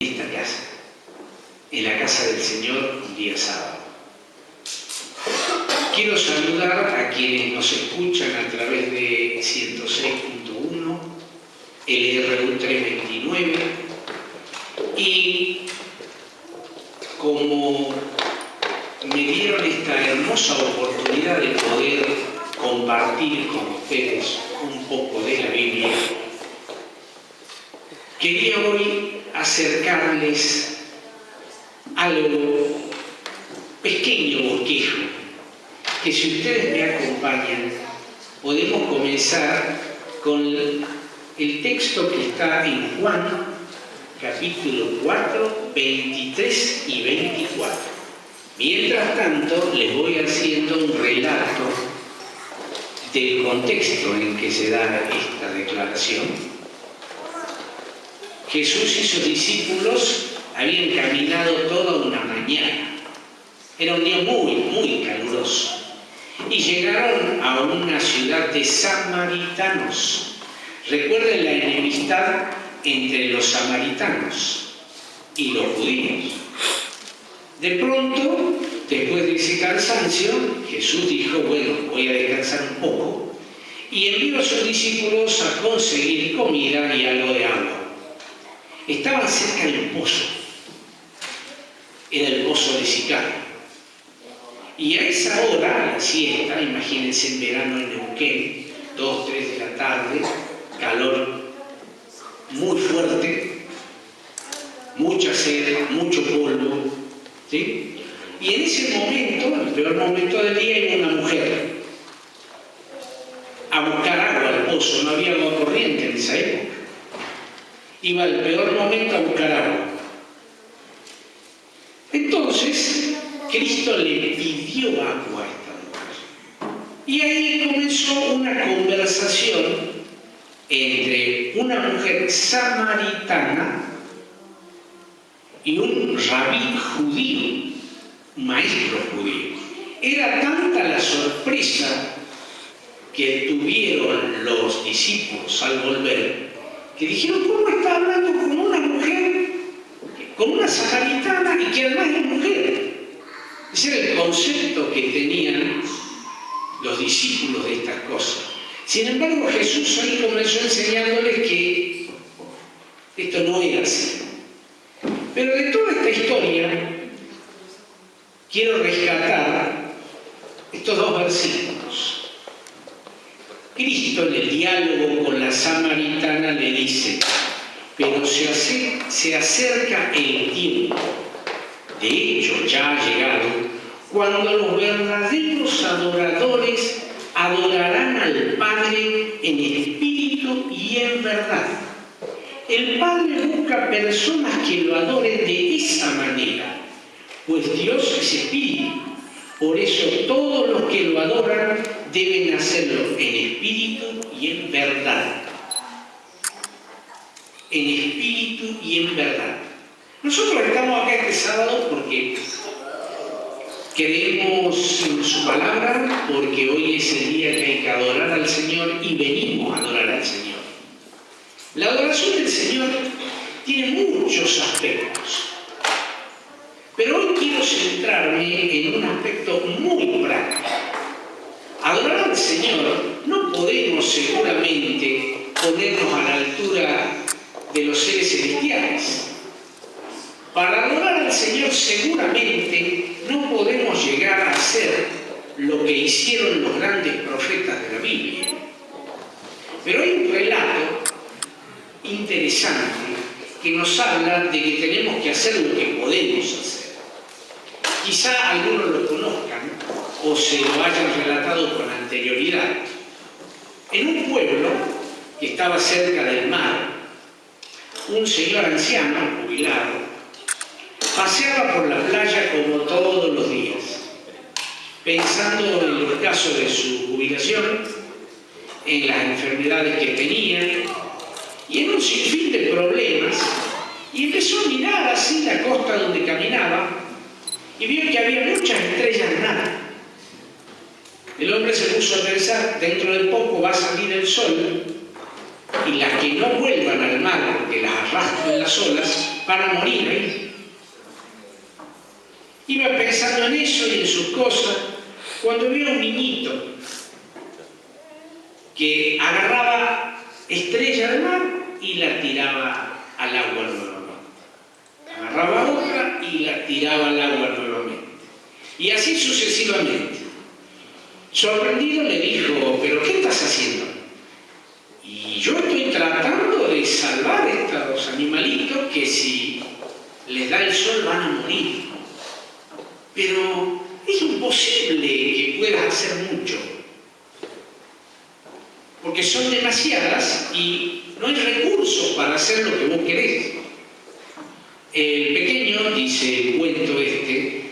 esta casa, en la casa del Señor un día sábado. Quiero saludar a quienes nos escuchan a través de 106.1, LRU 329, y como me dieron esta hermosa oportunidad de poder compartir con ustedes un poco de la Biblia, quería hoy acercarles algo pequeño bosquejo, que si ustedes me acompañan, podemos comenzar con el texto que está en Juan, capítulo 4, 23 y 24. Mientras tanto, les voy haciendo un relato del contexto en que se da esta declaración. Jesús y sus discípulos habían caminado toda una mañana. Era un día muy caluroso. Y llegaron a una ciudad de samaritanos. Recuerden la enemistad entre los samaritanos y los judíos. De pronto, después de ese cansancio, Jesús dijo, bueno, voy a descansar un poco. Y envió a sus discípulos a conseguir comida y algo de agua. Estaban cerca del pozo. Era el pozo de Sicar. Y a esa hora, a la siesta, imagínense en verano en Neuquén, 2, 3 de la tarde, calor muy fuerte, mucha sed, mucho polvo, ¿sí? Y en ese momento, el peor momento del día, iba una mujer a buscar agua al pozo. No había agua corriente en esa época. Iba al peor momento a buscar agua. Entonces, Cristo le pidió agua a esta mujer. Y ahí comenzó una conversación entre una mujer samaritana y un rabí judío, un maestro judío. Era tanta la sorpresa que tuvieron los discípulos al volver, que dijeron, ¿cómo está hablando con una mujer, con una samaritana y que además es mujer? Ese era el concepto que tenían los discípulos de estas cosas. Sin embargo, Jesús ahí comenzó enseñándoles que esto no era así. Pero de toda esta historia, quiero rescatar estos dos versículos. Cristo en el diálogo con la samaritana le dice, pero se acerca el tiempo, de hecho ya ha llegado, cuando los verdaderos adoradores adorarán al Padre en espíritu y en verdad. El Padre busca personas que lo adoren de esa manera, pues Dios es espíritu. Por eso todos los que lo adoran deben hacerlo en espíritu y en verdad. En espíritu y en verdad. Nosotros estamos acá este sábado porque creemos en su palabra, porque hoy es el día que hay que adorar al Señor y venimos a adorar al Señor. La adoración del Señor tiene muchos aspectos, pero hoy quiero centrarme en un aspecto muy práctico. Adorar al Señor no podemos seguramente ponernos a la altura de los seres celestiales. Para adorar al Señor seguramente no podemos llegar a hacer lo que hicieron los grandes profetas de la Biblia. Pero hay un relato interesante que nos habla de que tenemos que hacer lo que podemos hacer. Quizá algunos lo conozcan o se lo hayan relatado con anterioridad. En un pueblo que estaba cerca del mar, un señor anciano, jubilado, paseaba por la playa como todos los días, pensando en los casos de su jubilación, en las enfermedades que tenía y en un sinfín de problemas, y empezó a mirar así la costa donde caminaba y vio que había muchas estrellas en nada. El hombre se puso a pensar, dentro de poco va a salir el sol y las que no vuelvan al mar porque las arrastro en las olas para morir ahí. Iba pensando en eso y en sus cosas cuando vio a un niñito que agarraba estrella del mar y la tiraba al agua nuevamente. Agarraba otra y la tiraba al agua nuevamente. Y así sucesivamente. Sorprendido le dijo, ¿pero qué estás haciendo? Y yo estoy tratando de salvar a estos animalitos que si les da el sol van a morir. Pero es imposible que puedas hacer mucho. Porque son demasiadas y no hay recursos para hacer lo que vos querés. El pequeño, dice el cuento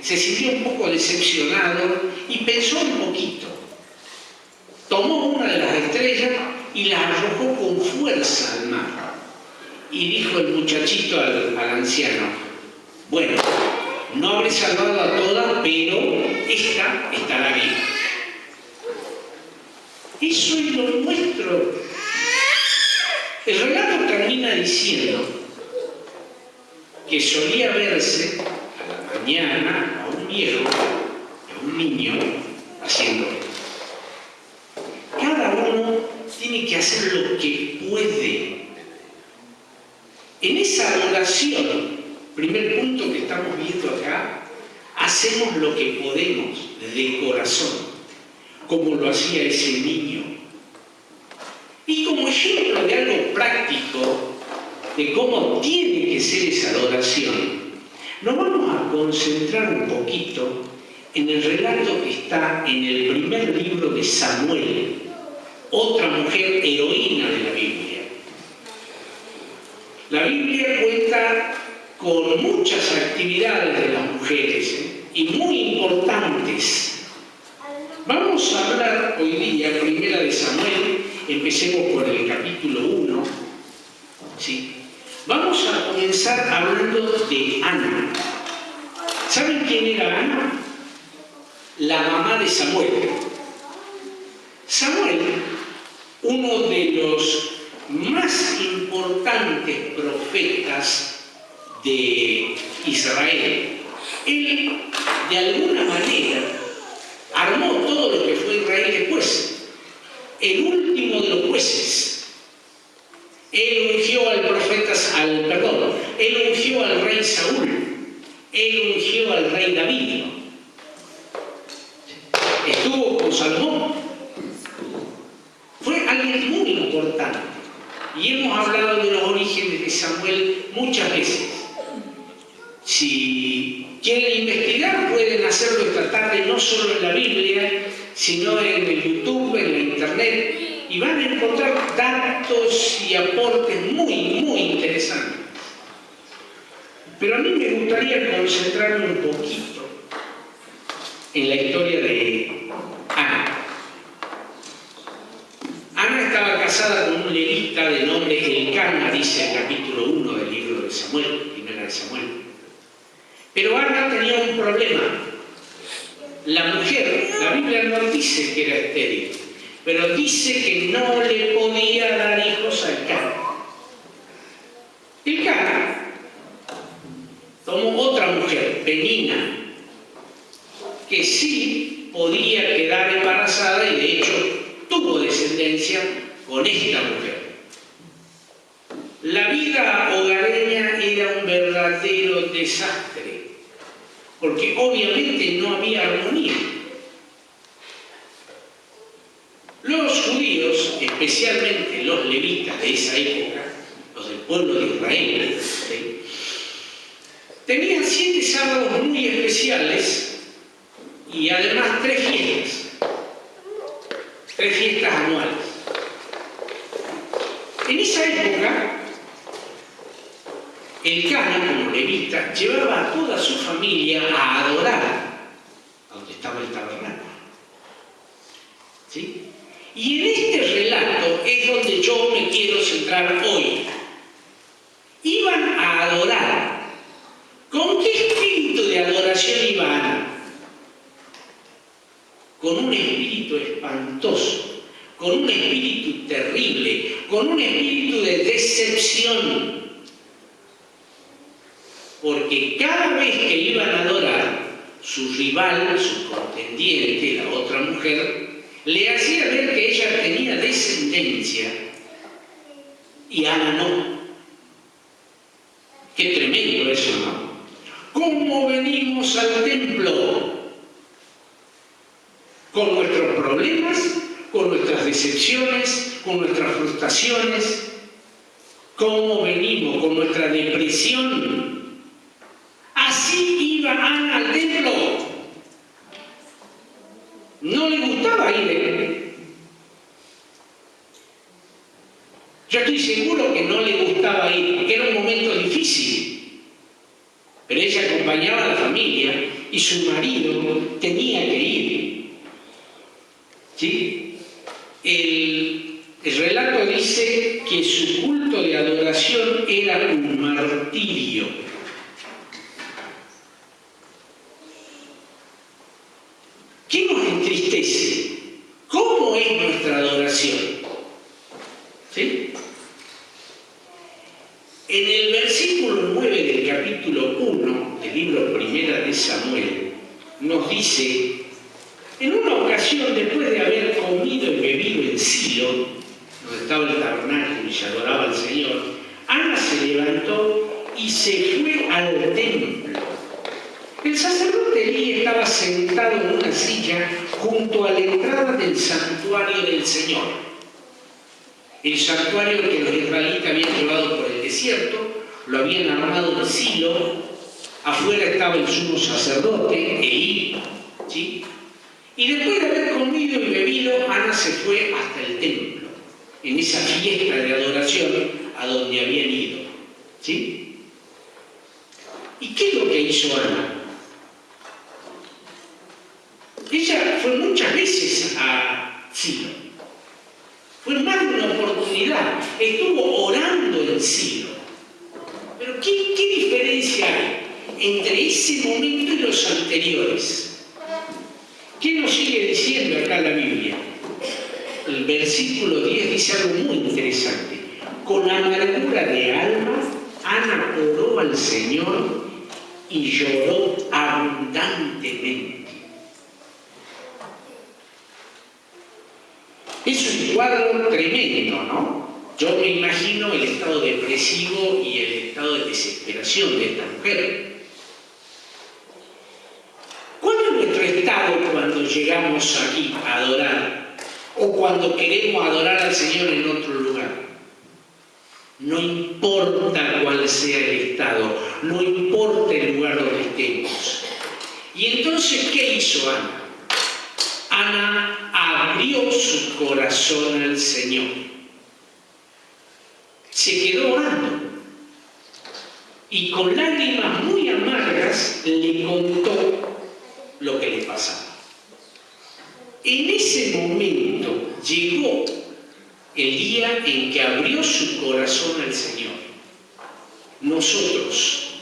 se sintió un poco decepcionado y pensó un poquito. Tomó una de las estrellas y la arrojó con fuerza al mar. Y dijo el muchachito al anciano, bueno, no habré salvado a todas, pero esta estará viva. Eso es lo nuestro. El relato termina diciendo que solía verse a la mañana a un viejo, a un niño, haciendo esto. Cada uno tiene que hacer lo que puede. En esa adoración, primer punto que estamos viendo acá, hacemos lo que podemos de corazón, como lo hacía ese niño. Y como ejemplo de algo práctico, de cómo tiene que ser esa adoración, nos vamos a concentrar un poquito en el relato que está en el primer libro de Samuel, otra mujer heroína de la Biblia. La Biblia cuenta con muchas actividades de las mujeres y muy importantes. Vamos a hablar hoy día, primera de Samuel, empecemos por el capítulo 1. ¿Sí? Vamos a comenzar hablando de Ana. ¿Saben quién era Ana? La mamá de Samuel. Samuel, uno de los más importantes profetas de Israel, él de alguna manera armó todo lo que fue Israel después, el último de los jueces. Él ungió él ungió al rey Saúl, él ungió al rey David, estuvo con Salomón, fue alguien muy importante. Y hemos hablado de los orígenes de Samuel muchas veces. Si quieren investigar, pueden hacerlo esta tarde, no solo en la Biblia, sino en el YouTube, en la Internet, y van a encontrar datos y aportes muy, muy interesantes. Pero a mí me gustaría concentrarme un poquito en la historia de Ana. Ana estaba casada con un levita de nombre Elcana, dice el capítulo 1 del libro de Samuel, primera de Samuel. Pero Ana tenía un problema. La mujer, la Biblia no dice que era estéril, pero dice que no le podía dar hijos a Elcana. Elcana tomó otra mujer, Penina, que sí podía quedar embarazada y de hecho tuvo descendencia con esta mujer. La vida hogareña era un verdadero desastre, porque obviamente no había armonía. Los judíos, especialmente los levitas de esa época, los del pueblo de Israel, ¿sí?, tenían 7 sábados muy especiales y además 3 fiestas anuales. En esa época, Elcana, como levita, llevaba a toda su familia a adorar a donde estaba el tabernáculo. ¿Sí? Y en este relato es donde yo me quiero centrar hoy. Iban a adorar. ¿Con qué espíritu de adoración iban? Con un espíritu espantoso, con un espíritu terrible, con un espíritu de decepción. porque cada vez que iban a adorar, su rival, su contendiente, la otra mujer, le hacía ver que ella tenía descendencia y Ana no. Qué tremendo eso, ¿no? ¿Cómo venimos al templo? Con nuestros problemas, con nuestras decepciones, con nuestras frustraciones. ¿Cómo venimos? Con nuestra depresión. Así iba Ana al templo. No le gustaba ir. Yo estoy seguro que no le gustaba ir, porque era un momento difícil. Pero ella acompañaba a la familia y su marido tenía que ir. ¿Sí? El relato dice que su culto de adoración era un martirio. ¿Qué nos entristece? ¿Cómo es nuestra adoración? ¿Sí? En el versículo 9 del capítulo 1 del libro Primera de Samuel, nos dice: en una ocasión, después de haber comido y bebido en Silo, donde estaba el tabernáculo y se adoraba al Señor, Ana se levantó y se fue al templo. El sacerdote Elí estaba sentado en una silla junto a la entrada del santuario del Señor. El santuario que los israelitas habían llevado por el desierto, lo habían armado en Silo. Afuera estaba el sumo sacerdote, Elí, ¿sí? Y después de haber comido y bebido, Ana se fue hasta el templo, en esa fiesta de adoración a donde habían ido. ¿Sí? ¿Y qué es lo que hizo Ana? Ella fue muchas veces a Silo. Fue más de una oportunidad. Estuvo orando en Silo. Pero ¿qué diferencia hay entre ese momento y los anteriores? ¿Qué nos sigue diciendo acá la Biblia? El versículo 10 dice algo muy interesante. Con amargura de alma, Ana oró al Señor y lloró abundantemente. Es un cuadro tremendo, ¿no? Yo me imagino el estado depresivo y el estado de desesperación de esta mujer. ¿Cuál es nuestro estado cuando llegamos aquí a adorar? O cuando queremos adorar al Señor en otro lugar. No importa cuál sea el estado, no importa el lugar donde estemos. Y entonces, ¿qué hizo Ana? Ana abrió su corazón al Señor. Se quedó orando. Y con lágrimas muy amargas le contó lo que le pasaba. En ese momento llegó el día en que abrió su corazón al Señor. Nosotros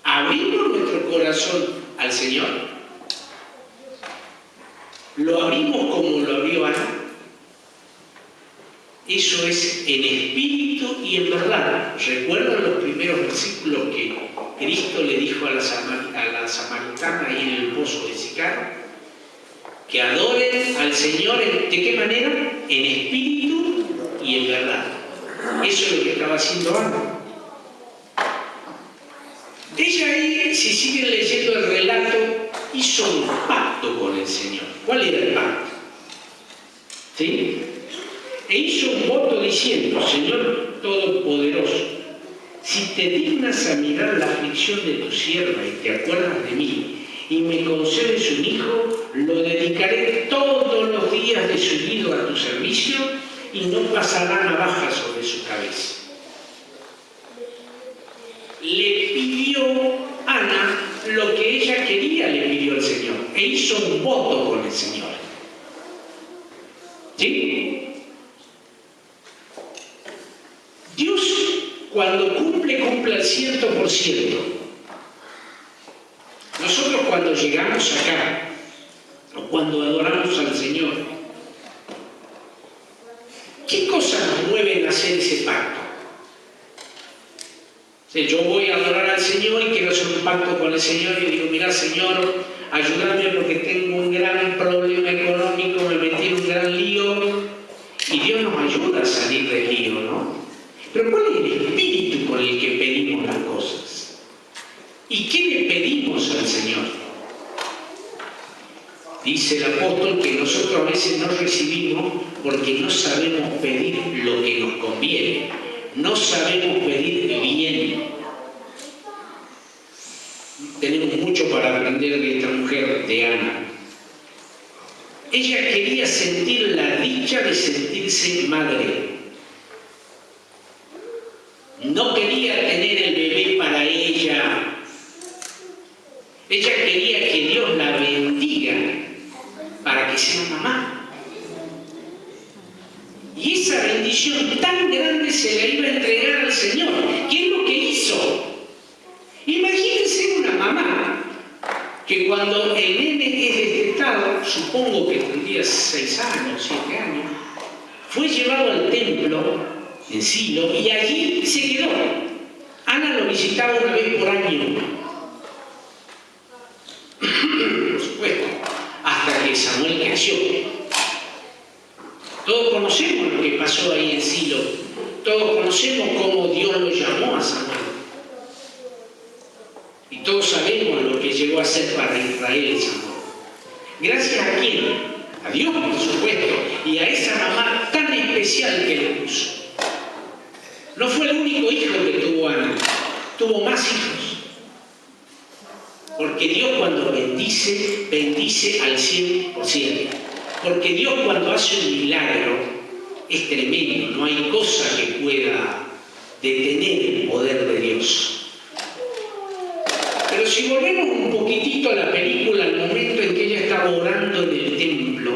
abrimos nuestro corazón al Señor. ¿Lo abrimos como lo abrió Ana? Eso es en espíritu y en verdad. ¿Recuerdan los primeros versículos que Cristo le dijo a la samaritana ahí en el pozo de Sicar? Que adoren al Señor, ¿de qué manera? En espíritu y en verdad. Eso es lo que estaba haciendo Ana. Ella ahí, si siguen leyendo el relato, hizo un pacto con el Señor. ¿Cuál era el pacto? ¿Sí? E hizo un voto diciendo: Señor Todopoderoso, si te dignas a mirar la aflicción de tu sierva y te acuerdas de mí, y me concedes un hijo, lo dedicaré todos los días de su vida a tu servicio, y no pasará navaja sobre su cabeza. Le pidió Ana lo que ella quería, le pidió al Señor, e hizo un voto con el Señor. ¿Sí? Dios, cuando cumple al 100%. Nosotros cuando llegamos acá, o cuando adoramos al Señor, ¿qué cosas nos mueven a hacer ese pacto? Si yo voy a adorar al Señor y quiero hacer un pacto con el Señor y digo, mira Señor, ayúdame porque tengo un gran problema económico, me metí en un gran lío, y Dios nos ayuda a salir del lío, ¿no? Pero ¿cuál es el espíritu con el que pedimos las cosas? ¿Y qué le pedimos al Señor? Dice el apóstol que nosotros a veces no recibimos porque no sabemos pedir lo que nos conviene, no sabemos pedir bien. Tenemos mucho para aprender de esta mujer, de Ana. Ella quería sentir la dicha de sentirse madre. No quería tener el bebé para ella. Ella quería que Dios la bendiga para que sea mamá. Y esa bendición tan grande se la iba a entregar al Señor. ¿Qué es lo que hizo? Imagínense una mamá que cuando el nene es destetado, supongo que tendría 6 años, 7 años, fue llevado al templo en Silo y allí se quedó. Ana lo visitaba una vez por año, por supuesto, hasta que Samuel creció. Todos conocemos lo que pasó ahí en Silo, todos conocemos cómo Dios lo llamó a Samuel. Y todos sabemos lo que llegó a ser para Israel Samuel. ¿Gracias a quién? A Dios, por supuesto, y a esa mamá tan especial que le puso. No fue el único hijo que tuvo Ana, tuvo más hijos. Porque Dios cuando bendice, bendice al 100%. Porque Dios cuando hace un milagro es tremendo, no hay cosa que pueda detener el poder de Dios. Pero si volvemos un poquitito a la película, al momento en que ella estaba orando en el templo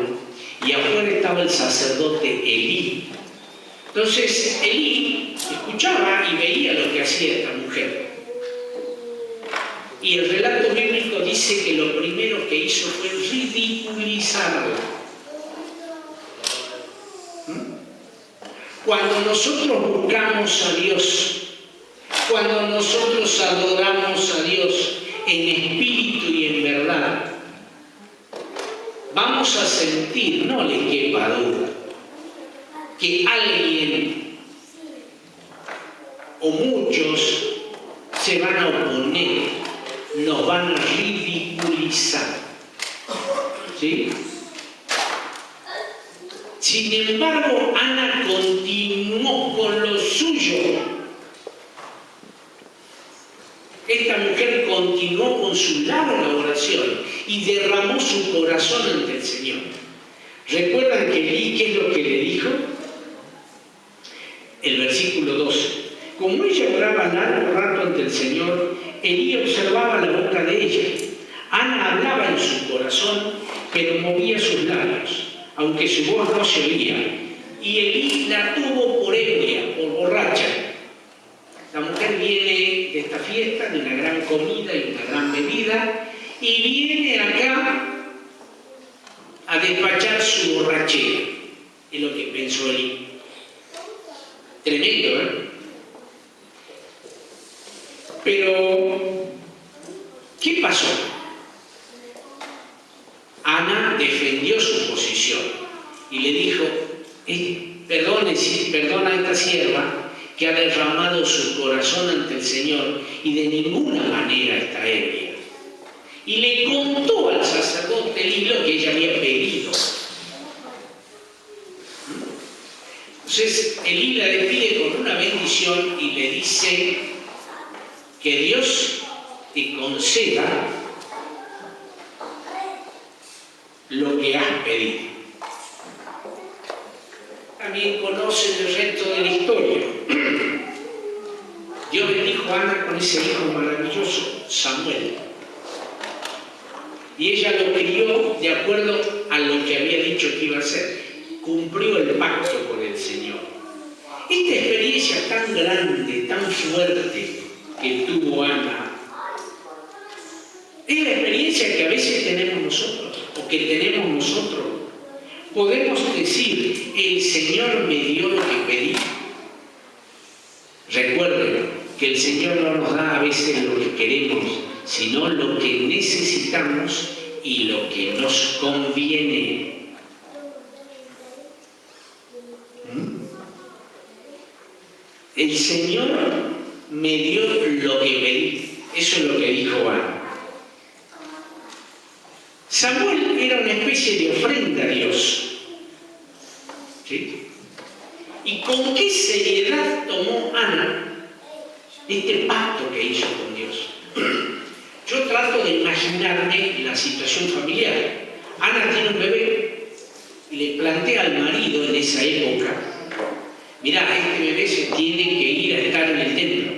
y afuera estaba el sacerdote Elí. Entonces Elí escuchaba y veía lo que hacía esta mujer. Y el relato bíblico dice que lo primero que hizo fue ridiculizarla. Cuando nosotros buscamos a Dios, cuando nosotros adoramos a Dios en espíritu y en verdad, vamos a sentir, no le quepa duda, que alguien o muchos se van a oponer, nos van a ridiculizar. ¿Sí? Sin embargo, Ana continuó con lo suyo. Esta mujer continuó con su larga oración y derramó su corazón ante el Señor. ¿Recuerdan que Elí qué es lo que le dijo? El versículo 12. Como ella oraba largo rato ante el Señor, Elí observaba la boca de ella. Ana hablaba en su corazón, pero movía sus labios, aunque su voz no se oía. Y Elí la tuvo por ebria, por borracha. La mujer viene de esta fiesta, de una gran comida y una gran bebida, y viene acá a despachar su borrachera. Es lo que pensó Elí. Tremendo, ¿eh? Pero, ¿qué pasó? Ana defendió su posición y le dijo, perdona a esta sierva que ha derramado su corazón ante el Señor y de ninguna manera está ebria. Y le contó al sacerdote Elí lo que ella había pedido. Entonces Elí la despide con una bendición y le dice que Dios te conceda lo que has pedido. También conocen el resto de la historia. Dios bendijo a Ana con ese hijo maravilloso, Samuel. Y ella lo crió de acuerdo a lo que había dicho que iba a hacer. Cumplió el pacto con el Señor. Esta experiencia tan grande, tan fuerte que tuvo Ana, es la experiencia que a veces tenemos nosotros, o que tenemos nosotros. Podemos decir, el Señor me dio lo que pedí. Recuerden, que el Señor no nos da a veces lo que queremos, sino lo que necesitamos y lo que nos conviene. El Señor me dio lo que pedí. Eso es lo que dijo Ana. Samuel era una especie de ofrenda a Dios. ¿Sí? ¿Y con qué seriedad tomó Ana este pacto que hizo con Dios? Yo trato de imaginarme la situación familiar. Ana tiene un bebé y le plantea al marido en esa época: mirá, este bebé se tiene que ir a estar en el templo.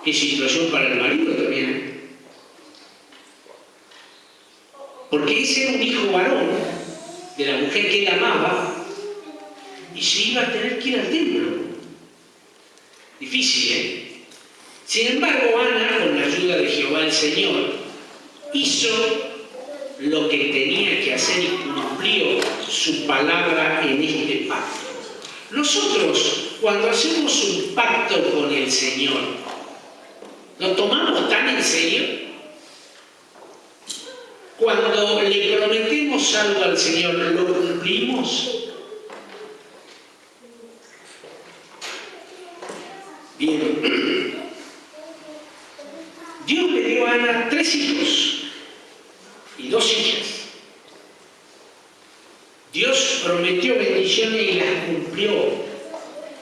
Qué situación para el marido también, ¿eh? Porque ese era un hijo varón de la mujer que él amaba y se iba a tener que ir al templo. Difícil, ¿eh? Sin embargo, Ana, con la ayuda de Jehová el Señor, hizo lo que tenía que hacer y cumplió su palabra en este pacto. Nosotros, cuando hacemos un pacto con el Señor, ¿lo tomamos tan en serio? Cuando le prometemos algo al Señor, ¿lo cumplimos? Bien. Dios le dio a Ana 3 hijos y 2 hijas. Dios prometió bendiciones y las cumplió.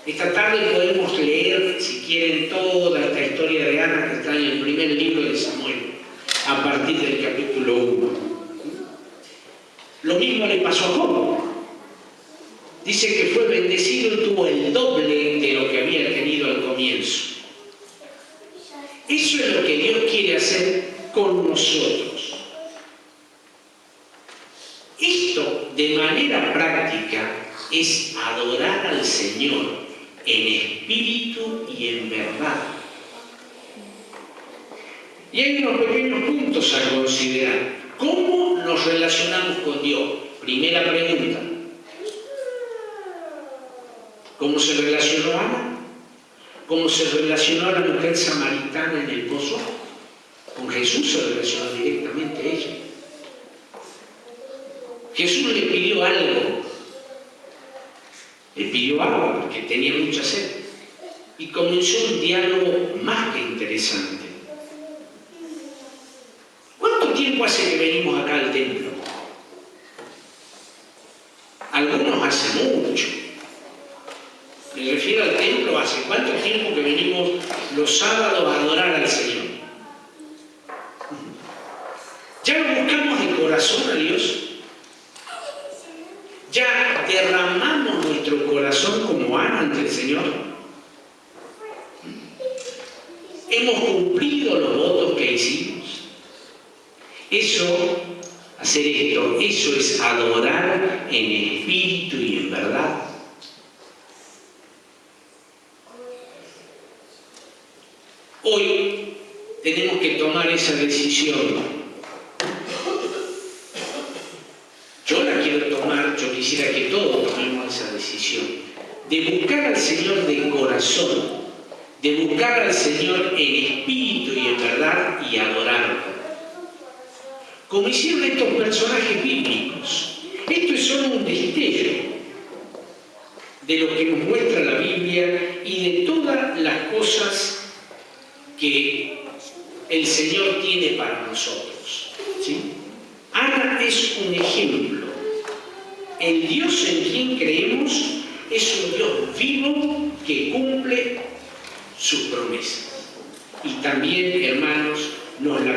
Esta tarde podemos leer, si quieren, toda esta historia de Ana que está en el primer libro de Samuel, a partir del capítulo 1. Lo mismo le pasó a Job. Dice que fue bendecido y tuvo el doble de lo que había tenido al comienzo. Eso es lo que Dios quiere hacer con nosotros. Esto, de manera práctica, es adorar al Señor en espíritu y en verdad. Y hay unos pequeños puntos a considerar. ¿Cómo nos relacionamos con Dios? Primera pregunta. ¿Cómo se relacionó Ana? ¿Cómo se relacionó la mujer samaritana en el pozo? Con Jesús se relacionó directamente a ella. Jesús le pidió algo. Le pidió agua porque tenía mucha sed. Y comenzó un diálogo más que interesante. ¿Cuánto tiempo hace que venimos acá al templo? Algunos hace mucho. Me refiero al templo, ¿hace cuánto tiempo que venimos los sábados a adorar al Señor? ¿Ya lo buscamos de corazón a Dios? ¿Ya derramamos nuestro corazón como Ana ante el Señor? ¿Hemos cumplido los votos que hicimos? Hacer esto, eso es adorar en espíritu y en verdad. Hoy tenemos que tomar esa decisión. Yo la quiero tomar, yo quisiera que todos tomemos esa decisión, de buscar al Señor de corazón, de buscar al Señor en espíritu y en verdad y adorarlo. Como hicieron estos personajes bíblicos. Esto es solo un destello de lo que nos muestra la Biblia y de todas las cosas que el Señor tiene para nosotros. ¿Sí? Ana es un ejemplo. El Dios en quien creemos es un Dios vivo que cumple sus promesas. Y también, hermanos, nos la